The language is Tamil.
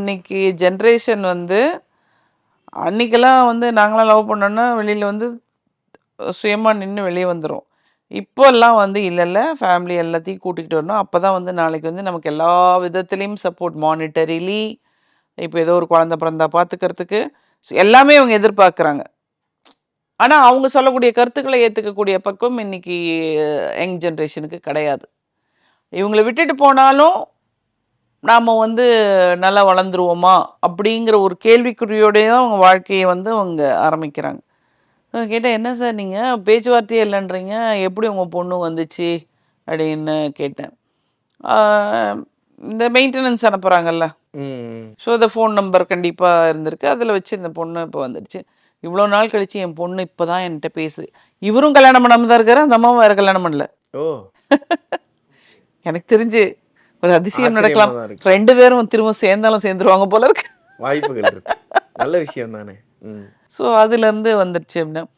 இன்னைக்கு ஜென்ரேஷன் வந்து அன்னைக்கெல்லாம் வந்து நாங்களாம் லவ் பண்ணோன்னா வெளியில் வந்து சுயமாக நின்று வெளியே வந்துடும். இப்போல்லாம் வந்து இல்லைல்ல ஃபேமிலி எல்லாத்தையும் கூட்டிகிட்டு வரணும். அப்போ தான் வந்து நாளைக்கு வந்து நமக்கு எல்லா விதத்துலேயும் சப்போர்ட் மானிட்டரிலி இப்போ ஏதோ ஒரு குழந்தை பிறந்தா பார்த்துக்கிறதுக்கு எல்லாமே அவங்க எதிர்பார்க்குறாங்க. ஆனால் அவங்க சொல்லக்கூடிய கருத்துக்களை ஏற்றுக்கக்கூடிய பக்குவம் இன்னைக்கு யங் ஜென்ரேஷனுக்கு கிடையாது. இவங்கள விட்டுட்டு போனாலும் நாம் வந்து நல்லா வளர்ந்துருவோமா அப்படிங்கிற ஒரு கேள்விக்குறியோடய தான் அவங்க வாழ்க்கையை வந்து அவங்க ஆரம்பிக்கிறாங்க. கேட்டேன், என்ன சார் நீங்கள் பேச்சுவார்த்தையே இல்லைன்றீங்க, எப்படி உங்கள் பொண்ணு வந்துச்சு அப்படின்னு கேட்டேன். இந்த மெயின்டெனன்ஸ் அனுப்புகிறாங்கல்ல, ஸோ இந்த ஃபோன் நம்பர் கண்டிப்பாக இருந்திருக்கு, அதில் வச்சு இந்த பொண்ணு இப்போ வந்துடுச்சு. இவ்வளோ நாள் கழிச்சு என் பொண்ணு இப்போ தான் என்கிட்ட பேசுது. இவரும் கல்யாணம் பண்ணாமல் தான் இருக்காரு, அந்த அம்மாவும் வேறு கல்யாணம் பண்ணல. ஓ எனக்கு தெரிஞ்சு ஒரு அதிசயம் நடக்கலாம். 2 பேரும் திரும்ப சேர்ந்தாலும் சேர்ந்துருவாங்க போல இருக்கு. வாய்ப்புகள் இருக்கு. நல்ல விஷயம் தானே. ஸோ அதுலேருந்து வந்துடுச்சு அப்படின்னா